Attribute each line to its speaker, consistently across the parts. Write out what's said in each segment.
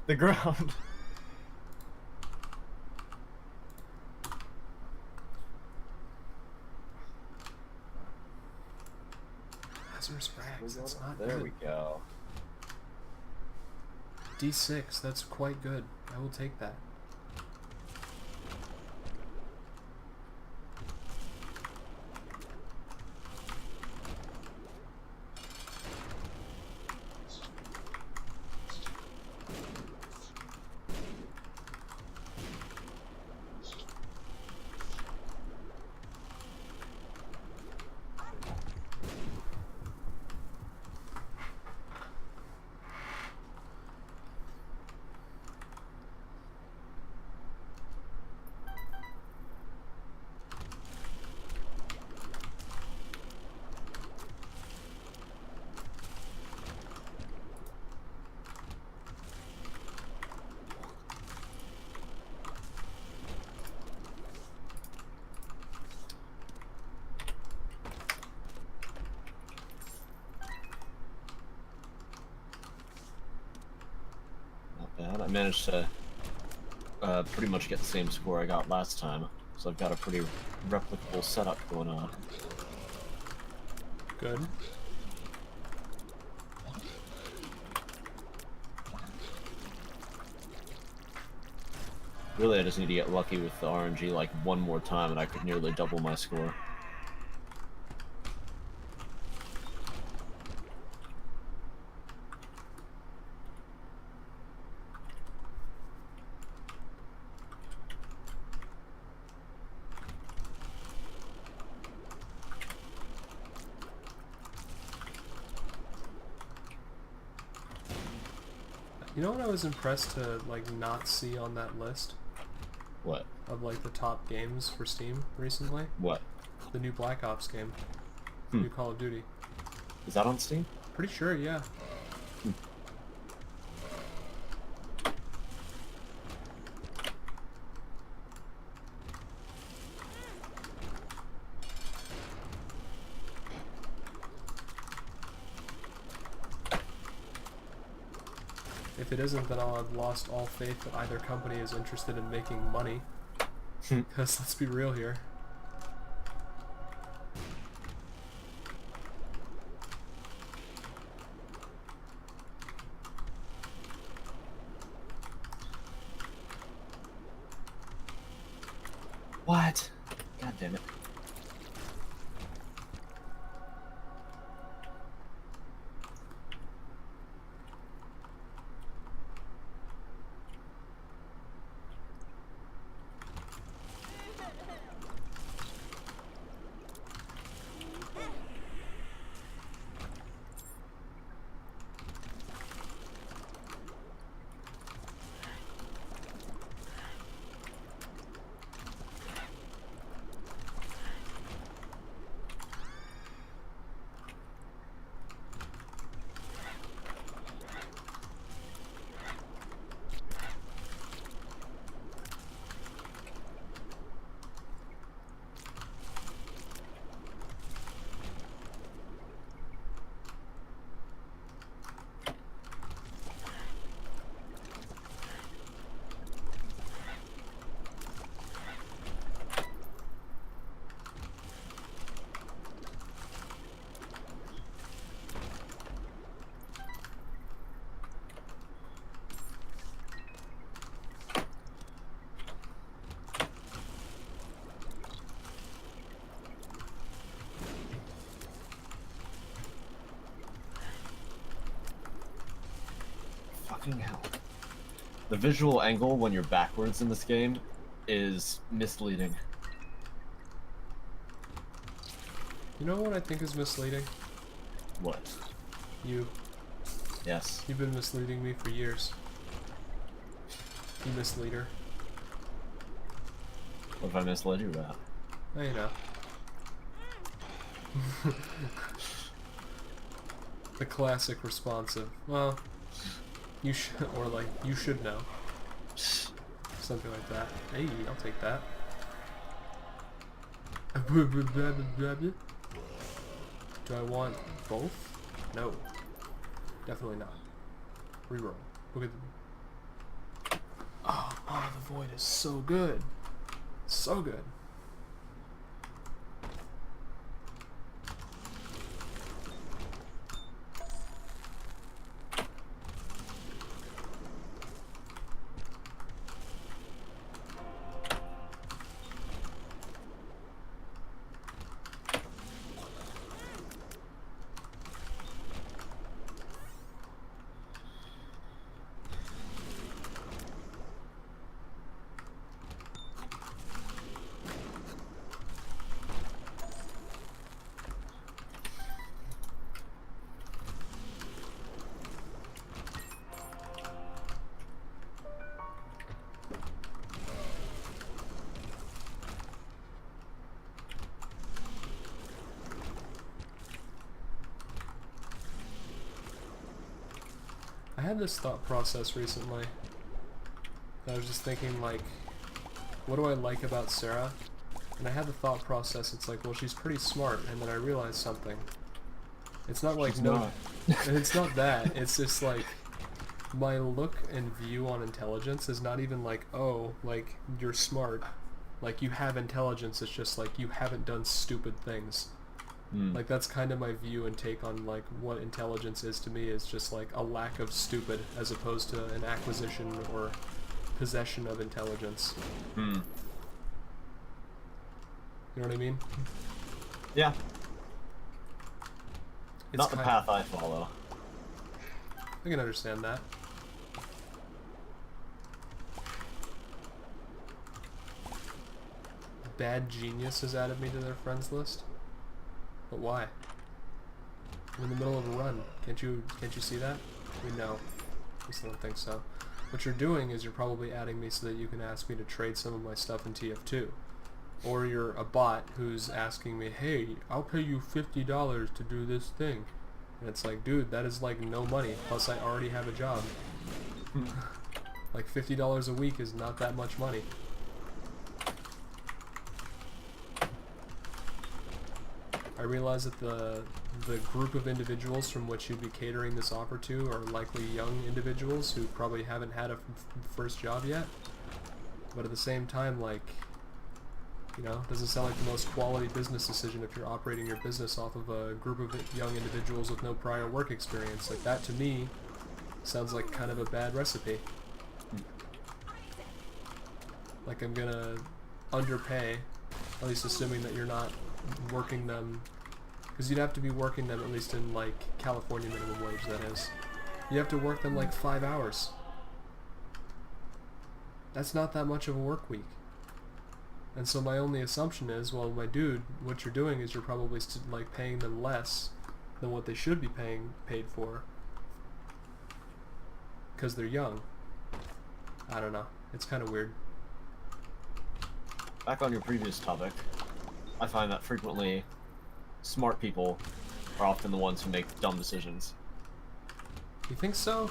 Speaker 1: The ground.
Speaker 2: Hazardous rags, that's not
Speaker 1: There
Speaker 2: good.
Speaker 1: we go.
Speaker 2: D6, that's quite good. I will take that.
Speaker 1: I managed to pretty much get the same score I got last time, so I've got a pretty replicable setup going on.
Speaker 2: Good.
Speaker 1: Really, I just need to get lucky with the RNG like one more time and I could nearly double my score.
Speaker 2: You know what I was impressed to like not see on that list
Speaker 1: What?
Speaker 2: of like the top games for Steam recently?
Speaker 1: What?
Speaker 2: The new Black Ops game. New Call of Duty.
Speaker 1: Is that on Steam?
Speaker 2: Pretty sure, yeah. If it isn't, then I'll have lost all faith that either company is interested in making money. Because let's be real here.
Speaker 1: What? God damn it. Fucking hell. The visual angle when you're backwards in this game is misleading.
Speaker 2: You know what I think is misleading?
Speaker 1: What?
Speaker 2: You.
Speaker 1: Yes.
Speaker 2: You've been misleading me for years. You misleader.
Speaker 1: What if I misled you about?
Speaker 2: Oh, you know. The classic responsive. Well, you should, or like, you should know. Something like that. Hey, I'll take that. Do I want both? No. Definitely not. Reroll. Look at Void is so good. So good. I had this thought process recently. I was just thinking, like, what do I like about Sarah? And I had the thought process, it's like, well, she's pretty smart, and then I realized something. It's not like, and it's not that, it's just like, my look and view on intelligence is not even like, oh, like, you're smart. Like, you have intelligence, it's just like, you haven't done stupid things. Like, that's kind of my view and take on, like, what intelligence is to me, is just, like, a lack of stupid as opposed to an acquisition or possession of intelligence. You know what I mean?
Speaker 1: Yeah.
Speaker 2: It's
Speaker 1: not the path I follow.
Speaker 2: I can understand that. Bad Genius has added me to their friends list. But why? I'm in the middle of a run. Can't you see that? I mean, no. At least I don't think so. What you're doing is you're probably adding me so that you can ask me to trade some of my stuff in TF2. Or you're a bot who's asking me, hey, I'll pay you $50 to do this thing. And it's like, dude, that is like no money. Plus I already have a job. Like $50 a week is not that much money. I realize that the group of individuals from which you'd be catering this offer to are likely young individuals who probably haven't had a first job yet. But at the same time, like, you know, doesn't sound like the most quality business decision if you're operating your business off of a group of young individuals with no prior work experience. Like, that to me sounds like kind of a bad recipe. Like, I'm gonna underpay, at least assuming that you're not working them, because you'd have to be working them at least in, like, California minimum wage, that is. You have to work them like 5 hours. That's not that much of a work week. And so my only assumption is, well, my dude, what you're doing is you're probably like paying them less than what they should be paid for, because they're young. I don't know. It's kind of weird.
Speaker 1: Back on your previous topic, I find that frequently smart people are often the ones who make dumb decisions.
Speaker 2: You think so?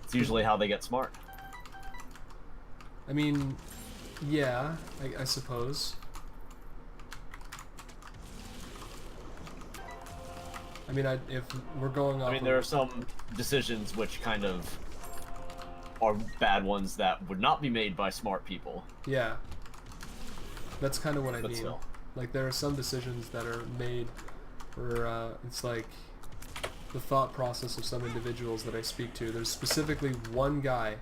Speaker 1: It's usually how they get smart.
Speaker 2: I mean, yeah, I suppose. I mean, if we're going off,
Speaker 1: I mean, there are some decisions which kind of are bad ones that would not be made by smart people.
Speaker 2: Yeah. That's kind of what I mean.
Speaker 1: Still.
Speaker 2: Like, there are some decisions that are made where it's like the thought process of some individuals that I speak to. There's specifically one guy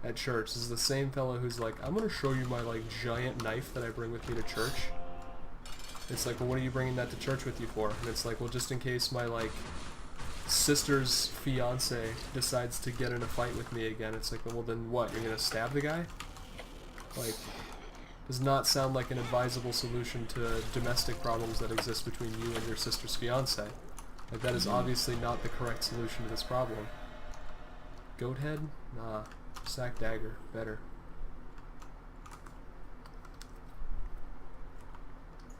Speaker 2: at church. This is the same fellow who's like, I'm going to show you my, like, giant knife that I bring with me to church. It's like, well, what are you bringing that to church with you for? And it's like, well, just in case my, like, sister's fiance decides to get in a fight with me again. It's like, well, then what? You're going to stab the guy? Like, does not sound like an advisable solution to domestic problems that exist between you and your sister's fiance. Like, that is obviously not the correct solution to this problem. Goat head? Nah. Sack dagger. Better.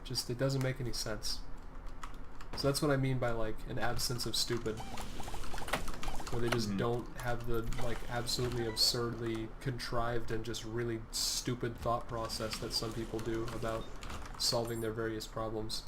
Speaker 2: Just, it doesn't make any sense. So that's what I mean by, like, an absence of stupid. Where they just don't have the, like, absolutely absurdly contrived and just really stupid thought process that some people do about solving their various problems.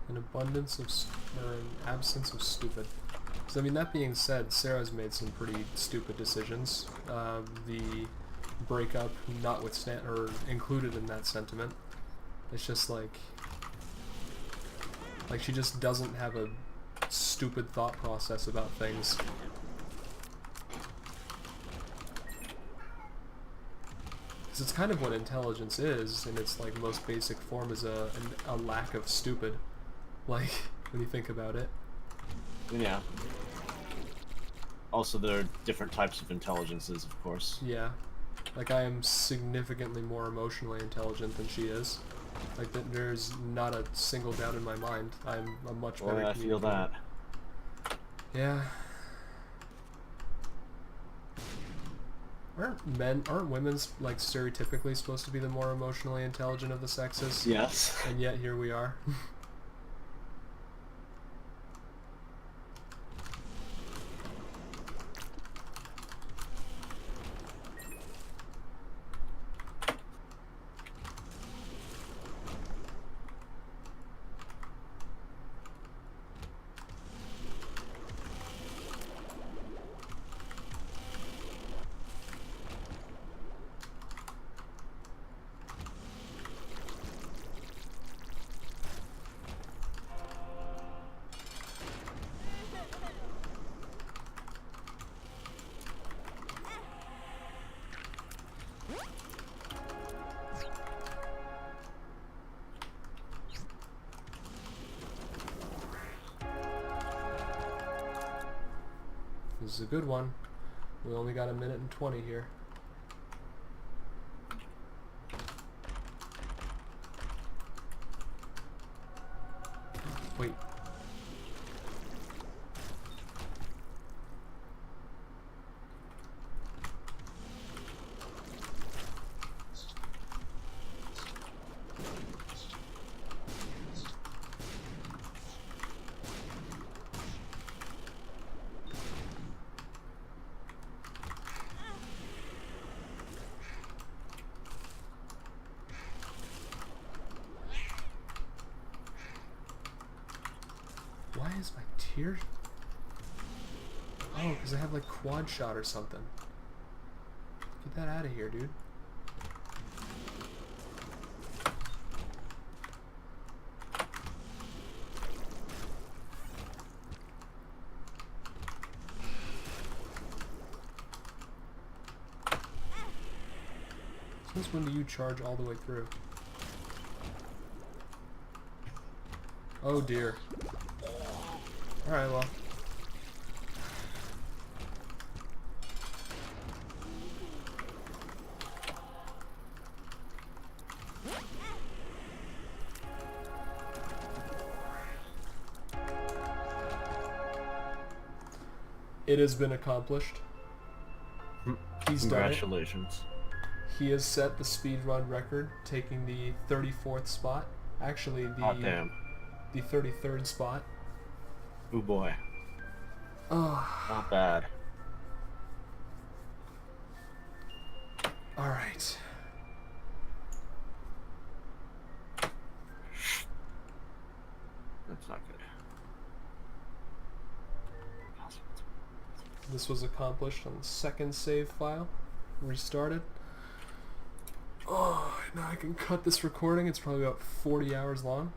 Speaker 2: An abundance of, or an absence of stupid. Because I mean, that being said, Sarah's made some pretty stupid decisions. The breakup, notwithstand, or included in that sentiment. It's just like she just doesn't have a stupid thought process about things. Because it's kind of what intelligence is, in its like most basic form, is a lack of stupid. Like, when you think about it.
Speaker 1: Yeah. Also, there are different types of intelligences, of course.
Speaker 2: Yeah. Like, I am significantly more emotionally intelligent than she is. Like, there's not a single doubt in my mind. I'm a much better
Speaker 1: I feel that.
Speaker 2: Yeah. Aren't women, like, stereotypically supposed to be the more emotionally intelligent of the sexes?
Speaker 1: Yes.
Speaker 2: And yet, here we are. This is a good one. We only got 1:20 here. Wait. Why is my tear? Oh, because I have like quad shot or something. Get that out of here, dude. Since when do you charge all the way through? Oh dear. Alright, well. It has been accomplished. He's done it.
Speaker 1: Congratulations.
Speaker 2: He has set the speedrun record, taking the 34th spot. Actually,
Speaker 1: Damn.
Speaker 2: the 33rd spot.
Speaker 1: Oh boy.
Speaker 2: Oh.
Speaker 1: Not bad.
Speaker 2: Alright.
Speaker 1: That's not good.
Speaker 2: This was accomplished on the second save file. Restarted. Oh, now I can cut this recording. It's probably about 40 hours long.